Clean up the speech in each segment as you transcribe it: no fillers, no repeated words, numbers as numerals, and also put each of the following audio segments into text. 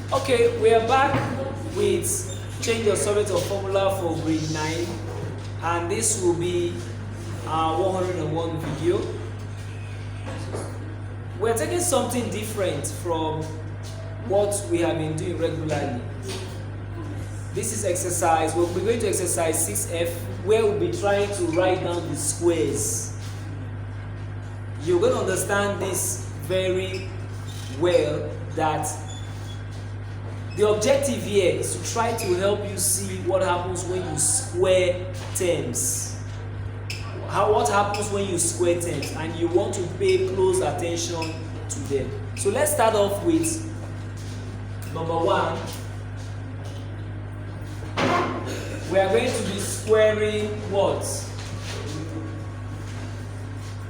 Okay, we are back with change your subject of formula for grade 9, and this will be our 101 video. We're taking something different from what we have been doing regularly. This is exercise, we're going to exercise 6F, where we'll be trying to write down the squares. You're going to understand this very well, that the objective here is to try to help you see what happens when you square terms. What happens when you square terms, and you want to pay close attention to them. So let's start off with number 1. We are going to be squaring what?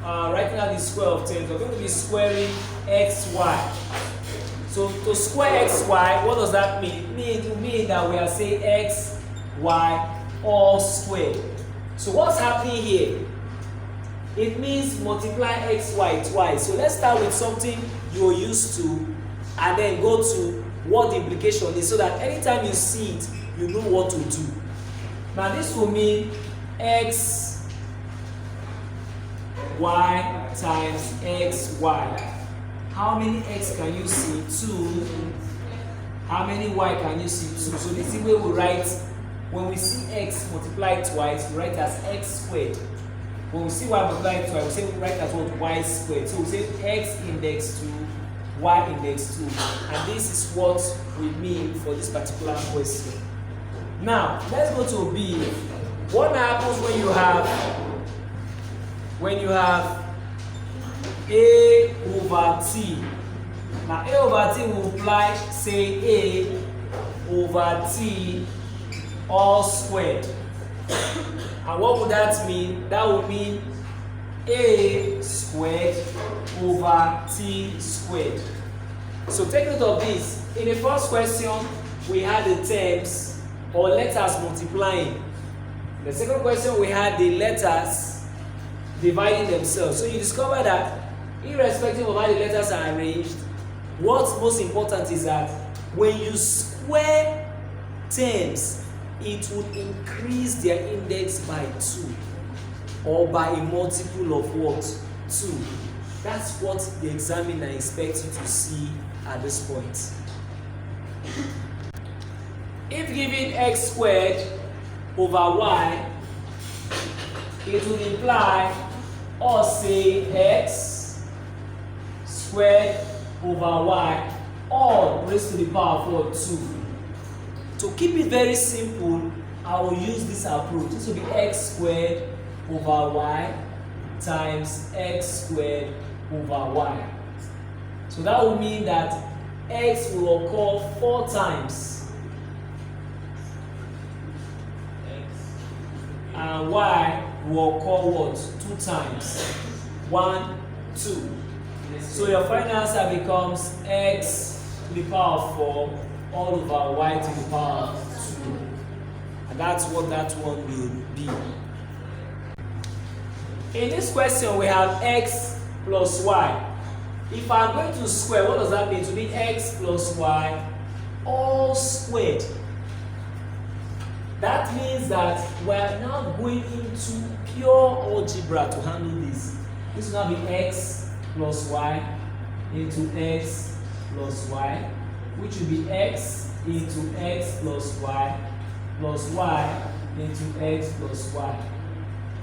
Right now the square of terms. We're going to be squaring xy. So to square xy, what does that mean? It will mean that we are saying x, y, all squared. So what's happening here? It means multiply xy twice. So let's start with something you're used to and then go to what the implication is, so that anytime you see it, you know what to do. Now this will mean x, y times xy. How many x can you see? 2. How many y can you see? 2. So this is where we write, when we see x multiplied twice, we write as x squared. When we see y multiplied twice, we write as what? Y squared. So we say x index 2, y index 2. And this is what we mean for this particular question. Now, let's go to B. What happens when you have a over t? Now a over t will imply, say, a over t all squared. And what would that mean? That would mean a squared over t squared. So take note of this. In the first question, we had the terms or letters multiplying. In the second question, we had the letters dividing themselves. So you discover that irrespective of how the letters are arranged, what's most important is that when you square terms, it will increase their index by 2 or by a multiple of what? 2. That's what the examiner expects you to see at this point. If given x squared over y, it will imply or say x squared over y all raised to the power of 2. To keep it very simple, I will use this approach. This will be x squared over y times x squared over y. So that will mean that x will occur 4 times and y will occur what? 2 times. 1, 2. So your final answer becomes x to the power of 4 all over y to the power of 2. And that's what that one will be. In this question, we have x plus y. If I'm going to square, what does that mean? To be x plus y all squared. That means that we are now going into pure algebra to handle this. This will now be x plus y into x plus y, which will be x into x plus y into x plus y.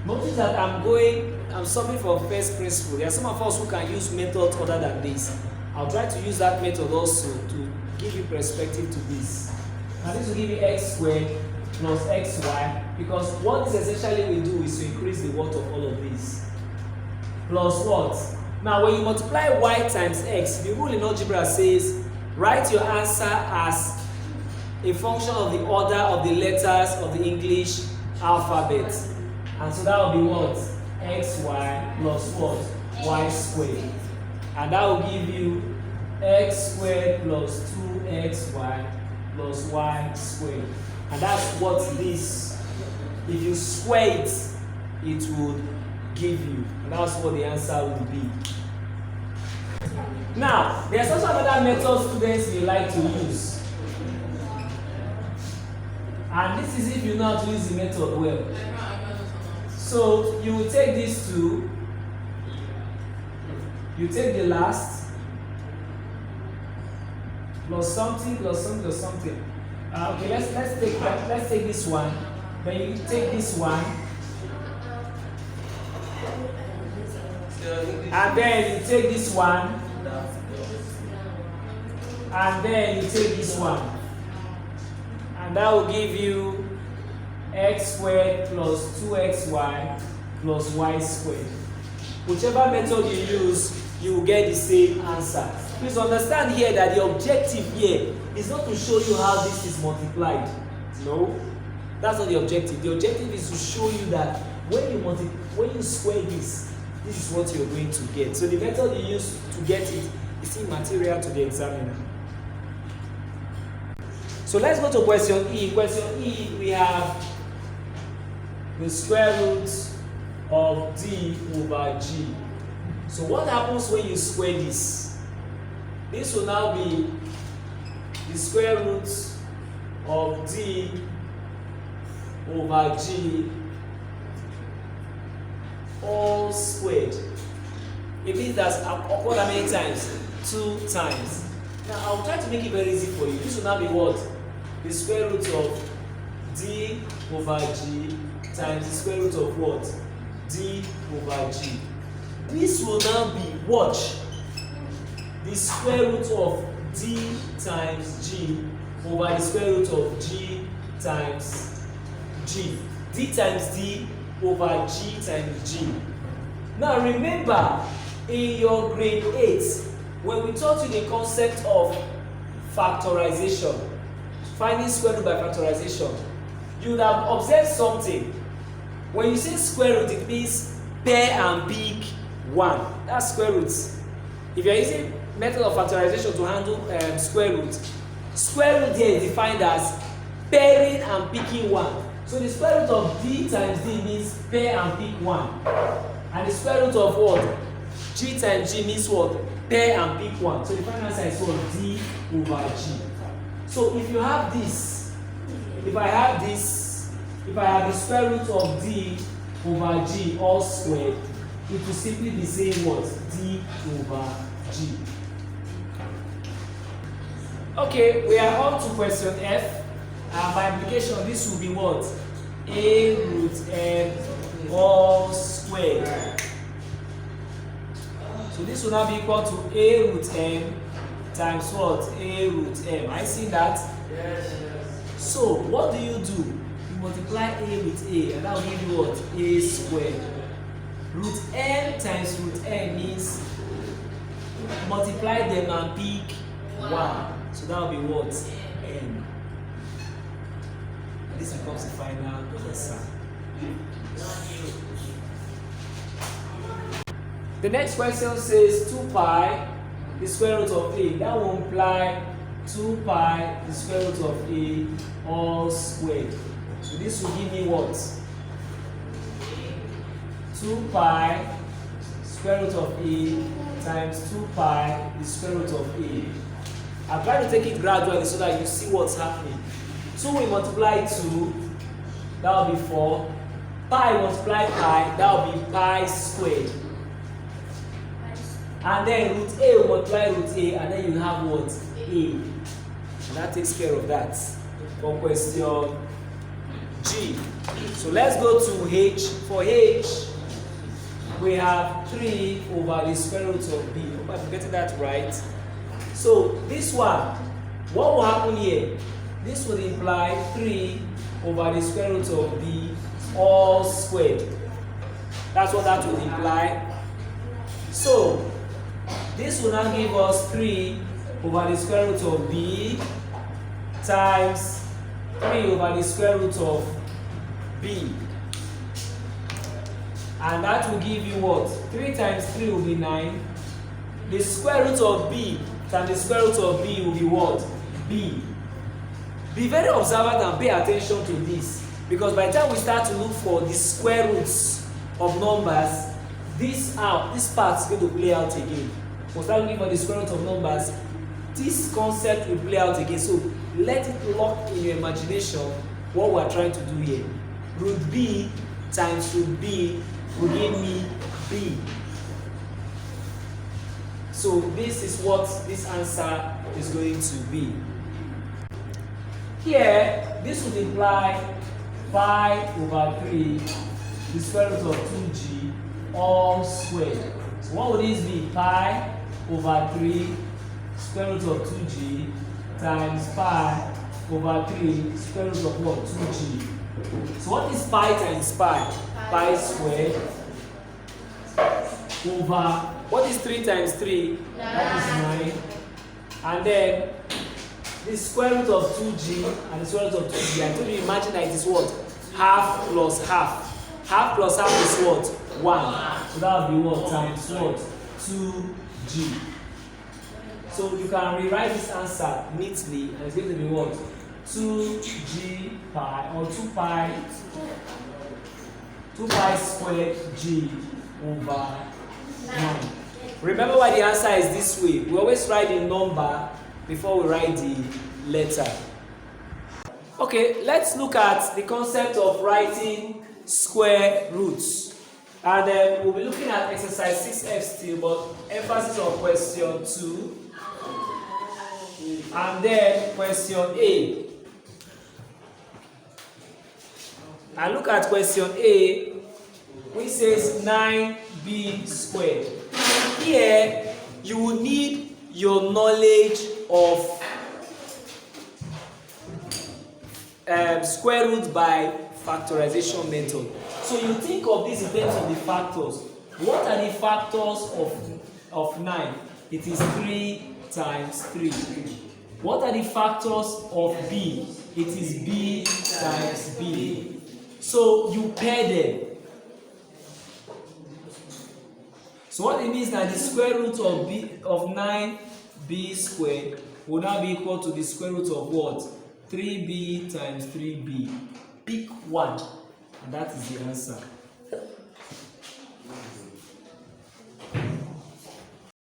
Notice that I'm solving for first principle. There are some of us who can use methods other than this. I'll try to use that method also to give you perspective to this. Now this will give you x squared plus xy, because what this essentially will do is to increase the worth of all of this. Plus what? Now when you multiply y times x, the rule in algebra says write your answer as a function of the order of the letters of the English alphabet. And so that will be what? Xy plus what? Y squared. And that will give you x squared plus 2xy plus y squared. And that's what this, if you square it, it would give you. And that's what the answer will be. Now, there's also another method students may like to use. And this is if you know how to use the method well. So you will take these two, you take the last, plus something, plus something, plus something. Okay, let's take this one. Then you take this one, and then you take this one, and then you take this one, and that will give you x squared plus 2xy plus y squared. Whichever method you use, you will get the same answer. Please understand here that the objective here is not to show you how this is multiplied. No, that's not the objective. The objective is to show you that when you square this is what you're going to get. So the method you use to get it is immaterial to the examiner. So let's go to question E. Question E, we have the square root of d over g. So what happens when you square this? This will now be the square root of d over g all squared. It means that's occurred how many times? 2 times. Now I'll try to make it very easy for you. This will now be what? The square root of d over g times the square root of what? D over g. This will now be, watch, the square root of d times g over the square root of g times g. D times d over g times g. Now remember, in your grade 8, when we taught you the concept of factorization, finding square root by factorization, you would have observed something. When you say square root, it means pair and pick 1. That's square root. If you are using method of factorization to handle square root here is defined as pairing and picking 1. So the square root of d times d means pair and pick 1. And the square root of what? G times g means what? Pair and pick 1. So the final answer is what? D over g. So if you have this, if I have the square root of d over g all squared, it will simply be saying what? D over g. Okay, we are on to question F. By implication, this will be what? A root m all squared. So this will now be equal to a root m times what? A root m. I see that? Yes. So what do? You multiply a with a, and that will give you what? A squared. Root m times root m means multiply them and pick 1. So that will be what? M. And this becomes the final answer. The next question says 2 pi the square root of a. That will imply 2 pi the square root of a all squared. So this will give me what? 2 pi square root of a times 2 pi the square root of a. I'll try to take it gradually so that you see what's happening. 2 will multiply 2, that will be 4. Pi multiply pi, that will be pi squared. And then root a will multiply root a, and then you have what? A. And that takes care of that. For question G. So let's go to H. For H, we have 3 over the square root of b. Hope I'm getting that right. So this one, what will happen here? This would imply 3 over the square root of b all squared. That's what that would imply. So this will now give us 3 over the square root of b times 3 over the square root of b. And that will give you what? 3 times 3 will be 9. The square root of b times the square root of b will be what? B. Be very observant and pay attention to this, because by the time we start to look for the square roots of numbers, this part is going to play out again. We'll start looking for the square root of numbers. This concept will play out again. So let it lock in your imagination what we are trying to do here. Root b times root b will give me b. So this is what this answer is going to be. Here, this would imply pi over 3 the square root of 2g all squared. So what would this be? Pi over 3 square root of 2g times pi over 3 square root of what? 2g. So what is pi times pi? Pi squared over, what is 3 times 3? That is 9. And then the square root of 2g and the square root of 2g. I told you, imagine that it is what? Half plus half. Half plus half is what? 1. So that will be what? Times what? 2g. So you can rewrite this answer neatly, and it's going to be what? 2g pi, or 2 pi squared g over 9. Remember why the answer is this way. We always write the number before we write the letter. Okay, let's look at the concept of writing square roots. And we'll be looking at exercise 6F still, but emphasis on question 2. And then question A. And look at question A, which says 9b squared. Here, you will need your knowledge of square root by factorization method. So you think of this in terms of the factors. What are the factors of 9? It is 3 times 3. What are the factors of b? It is b times b. So you pair them. So what it means that the square root of 9b squared will now be equal to the square root of what? 3b times 3b. Pick one, and that is the answer.